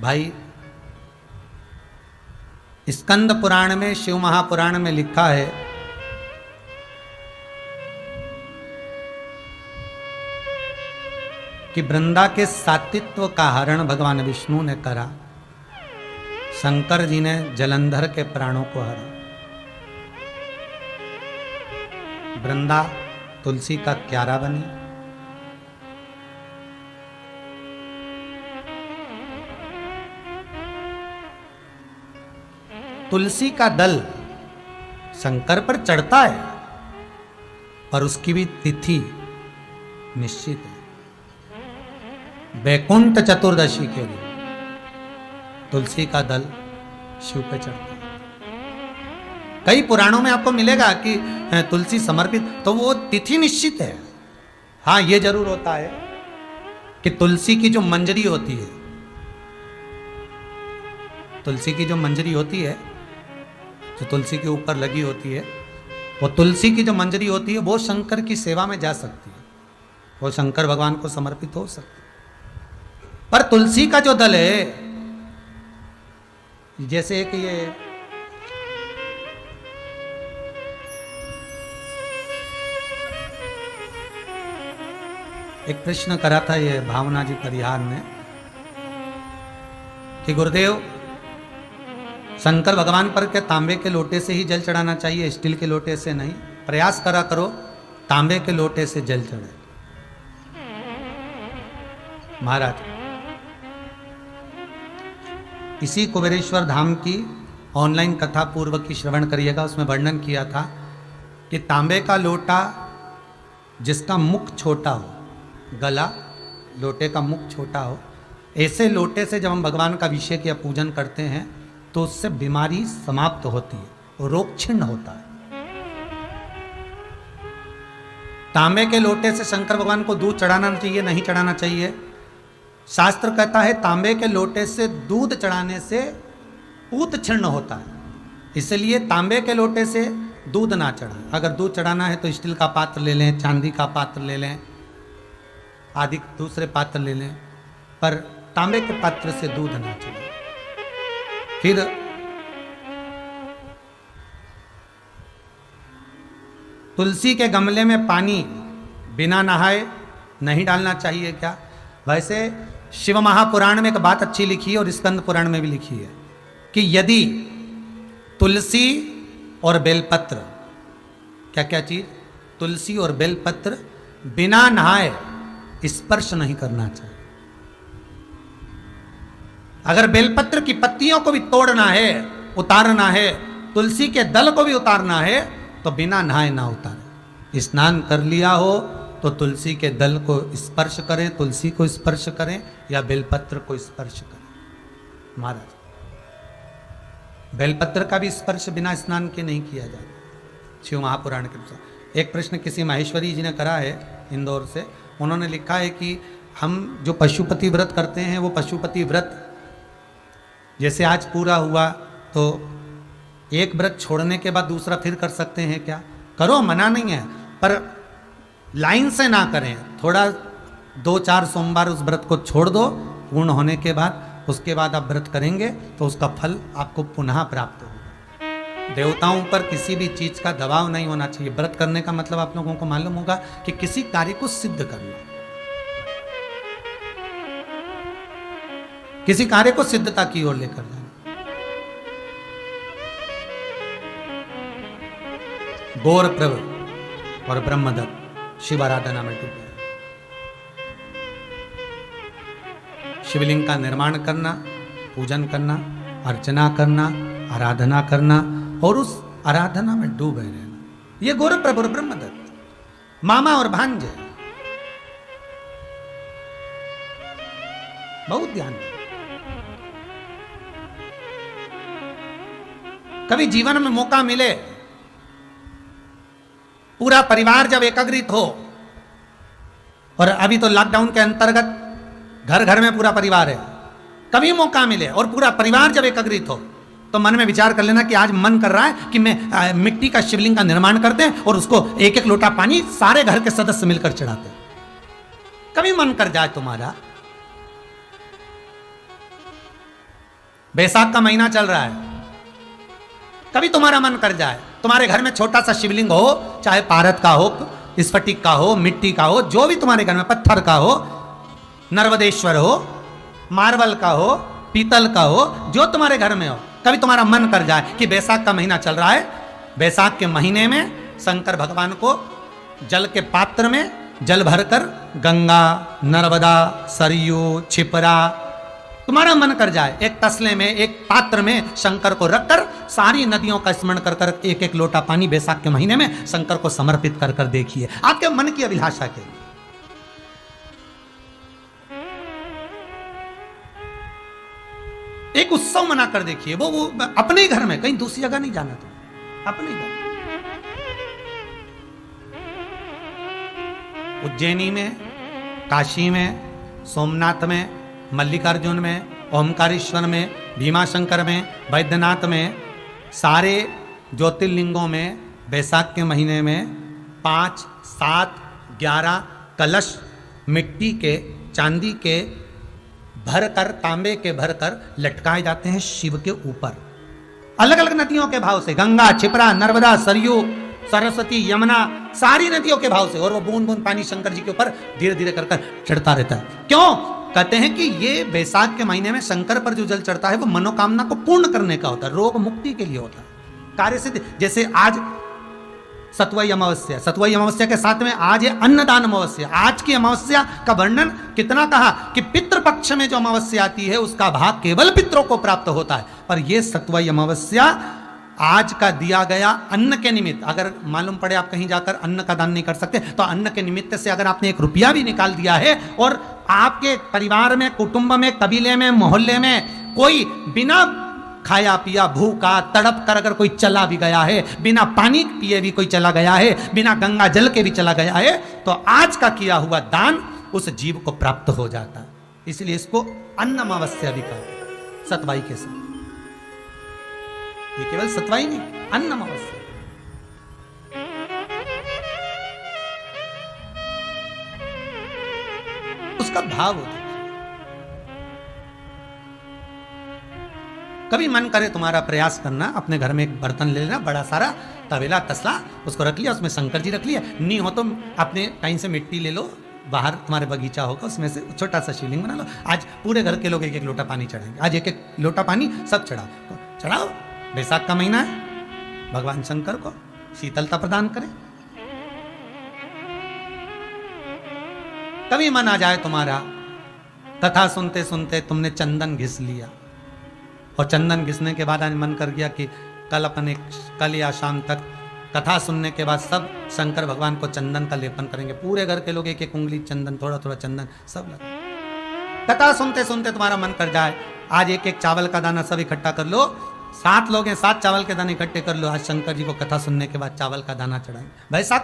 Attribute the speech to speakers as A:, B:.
A: भाई स्कंद पुराण में, शिव महापुराण में लिखा है कि वृंदा के सात्वित्व का हरण भगवान विष्णु ने करा, शंकर जी ने जलंधर के प्राणों को हरा। वृंदा तुलसी का क्यारा बनी। तुलसी का दल शंकर पर चढ़ता है, पर उसकी भी तिथि निश्चित है। वैकुंठ चतुर्दशी के दिन तुलसी का दल शिव पे चढ़ता है। कई पुराणों में आपको मिलेगा कि तुलसी समर्पित, तो वो तिथि निश्चित है। हाँ, ये जरूर होता है कि तुलसी की जो मंजरी होती है, तुलसी की जो मंजरी होती है, जो तुलसी के ऊपर लगी होती है, वो तुलसी की जो मंजरी होती है वो शंकर की सेवा में जा सकती है, वो शंकर भगवान को समर्पित हो सकती है। पर तुलसी का जो दल है, जैसे कि ये एक प्रश्न करा था ये भावना जी परिहार ने कि गुरुदेव, शंकर भगवान पर के तांबे के लोटे से ही जल चढ़ाना चाहिए, स्टील के लोटे से नहीं? प्रयास करा करो तांबे के लोटे से जल चढ़े। महाराज, इसी कुबेरेश्वर धाम की ऑनलाइन कथा पूर्व की श्रवण करिएगा, उसमें वर्णन किया था कि तांबे का लोटा जिसका मुख छोटा हो, गला लोटे का मुख छोटा हो, ऐसे लोटे से जब हम भगवान का अभिषेक या पूजन करते हैं तो उससे बीमारी समाप्त होती है, रोग छिन्न होता है। तांबे के लोटे से शंकर भगवान को दूध चढ़ाना चाहिए, नहीं चढ़ाना चाहिए? शास्त्र कहता है तांबे के लोटे से दूध चढ़ाने से पूत छिन्न होता है, इसलिए तांबे के लोटे से दूध ना चढ़ा। अगर दूध चढ़ाना है तो स्टील का पात्र ले लें, चांदी का पात्र ले लें, आदि दूसरे पात्र ले लें, पर तांबे के पात्र से दूध ना चढ़े। फिर तुलसी के गमले में पानी बिना नहाए नहीं डालना चाहिए क्या? वैसे शिव महापुराण में एक बात अच्छी लिखी है और स्कंद पुराण में भी लिखी है कि यदि तुलसी और बेलपत्र, क्या क्या चीज, तुलसी और बेलपत्र बिना नहाए स्पर्श नहीं करना चाहिए। अगर बेलपत्र की पत्तियों को भी तोड़ना है, उतारना है, तुलसी के दल को भी उतारना है, तो बिना नहाए ना उतारें। स्नान कर लिया हो तो तुलसी के दल को स्पर्श करें, तुलसी को स्पर्श करें या बेलपत्र को स्पर्श करें। महाराज, बेलपत्र का भी स्पर्श बिना स्नान के नहीं किया जाता शिव महापुराण के अनुसार। एक प्रश्न किसी माहेश्वरी जी ने करा है इंदौर से, उन्होंने लिखा है कि हम जो पशुपति व्रत करते हैं, वो पशुपति व्रत जैसे आज पूरा हुआ तो एक व्रत छोड़ने के बाद दूसरा फिर कर सकते हैं क्या? करो, मना नहीं है, पर लाइन से ना करें। थोड़ा 2-4 सोमवार उस व्रत को छोड़ दो, पूर्ण होने के बाद उसके बाद आप व्रत करेंगे तो उसका फल आपको पुनः प्राप्त होगा। देवताओं पर किसी भी चीज का दबाव नहीं होना चाहिए। व्रत करने का मतलब आप लोगों को मालूम होगा कि किसी कार्य को सिद्ध करना, किसी कार्य को सिद्धता की ओर लेकर जाना। गौर प्रभु और ब्रह्मदत्त शिव आराधना में डूबे। शिवलिंग का निर्माण करना, पूजन करना, अर्चना करना, आराधना करना और उस आराधना में डूबे रहना, ये गौर प्रभु और ब्रह्मदत्त मामा और भांजे। बहुत ध्यान दें। कभी जीवन में मौका मिले, पूरा परिवार जब एकत्रित हो, और अभी तो लॉकडाउन के अंतर्गत घर घर में पूरा परिवार है, कभी मौका मिले और पूरा परिवार जब एकत्रित हो तो मन में विचार कर लेना कि आज मन कर रहा है कि मैं मिट्टी का शिवलिंग का निर्माण करते हैं और उसको एक एक लोटा पानी सारे घर के सदस्य मिलकर चढ़ाते हैं। कभी मन कर जाए तुम्हारा, बैसाख का महीना चल रहा है, कभी तुम्हारा मन कर जाए, तुम्हारे घर में छोटा सा शिवलिंग हो, चाहे पारद का हो, स्फटिक का हो, मिट्टी का हो, जो भी तुम्हारे घर में, पत्थर का हो, नर्मदेश्वर हो, मार्बल का हो, पीतल का हो, जो तुम्हारे घर में हो, कभी तुम्हारा मन कर जाए कि बैसाख का महीना चल रहा है, बैसाख के महीने में शंकर भगवान को जल के पात्र में जल भरकर गंगा, नर्मदा, सरयू, छिपरा, तुम्हारा मन कर जाए, एक तसले में, एक पात्र में शंकर को रखकर सारी नदियों का स्मरण कर कर एक एक लोटा पानी बैसाख के महीने में शंकर को समर्पित कर कर देखिए, आपके मन की अभिलाषा के लिए। एक उत्सव मना कर देखिए, वो अपने ही घर में, कहीं दूसरी जगह नहीं जाना, तो अपने ही घर। उज्जैनी में, काशी में, सोमनाथ में, मल्लिकार्जुन में, ओमकारेश्वर में, भीमाशंकर में, वैद्यनाथ में, सारे ज्योतिर्लिंगों में बैसाख के महीने में 5, 7, 11 कलश मिट्टी के, चांदी के भरकर, तांबे के भरकर लटकाए जाते हैं शिव के ऊपर, अलग अलग नदियों के भाव से, गंगा, छिपरा, नर्मदा, सरयू, सरस्वती, यमुना, सारी नदियों के भाव से, और वो बूंद बूंद पानी शंकर जी के ऊपर धीरे धीरे कर चढ़ता रहता है। क्यों? कहते हैं कि ये बैसाख के महीने में शंकर पर जो जल चढ़ता है वो मनोकामना को पूर्ण करने का होता है, रोग मुक्ति के लिए होता है, कार्य सिद्धि। जैसे आज सतवई अमावस्या, सतवई अमावस्या के साथ में आज है अन्नदान अमावस्या। आज की अमावस्या का वर्णन कितना कहा कि पितृपक्ष में जो अमावस्या आती है उसका भाग केवल पितरों को प्राप्त होता है, पर यह सतवई अमावस्या आज का दिया गया अन्न के निमित्त, अगर मालूम पड़े आप कहीं जाकर अन्न का दान नहीं कर सकते, तो अन्न के निमित्त से अगर आपने 1 रुपया भी निकाल दिया है और आपके परिवार में, कुटुंब में, कबीले में, मोहल्ले में कोई बिना खाया पिया, भूखा, तड़प कर अगर कोई चला भी गया है, बिना पानी पिए भी कोई चला गया है, बिना गंगा जल के भी चला गया है, तो आज का किया हुआ दान उस जीव को प्राप्त हो जाता है। इसलिए इसको अन्न अमावस्या भी कहा, सतवाई के साथ। ये केवल सतवाई नहीं, अन्न अमावस्या। उसका भाव होता है। कभी मन करे तुम्हारा प्रयास करना, अपने घर में एक बर्तन ले लेना, बड़ा सारा तवेला, तसला, उसको रख लिया, उसमें शंकर जी रख लिया, नहीं हो तो अपने कहीं से मिट्टी ले लो, बाहर तुम्हारे बगीचा होगा, उसमें से छोटा सा शिवलिंग बना लो। आज पूरे घर के लोग 1-1 लोटा पानी चढ़ाएंगे, आज 1-1 लोटा पानी सब चढ़ाओ, तो चढ़ाओ। बैसाख का महीना है, भगवान शंकर को शीतलता प्रदान करें। कभी मन आ जाए तुम्हारा, कथा सुनते सुनते तुमने चंदन घिस लिया, और चंदन घिसने के बाद आज मन कर गया कि कल या शाम तक कथा सुनने के बाद सब शंकर भगवान को चंदन का लेपन करेंगे, पूरे घर के लोग 1-1 उंगली चंदन, थोड़ा थोड़ा चंदन सब लगा। कथा सुनते सुनते तुम्हारा मन कर जाए, आज 1-1 चावल का दाना सब इकट्ठा कर लो, 7 लोग हैं, 7 चावल के दाने इकट्ठे कर लो, आज शंकर जी को कथा सुनने के बाद चावल का दाना चढ़ाएंगे। बैसाख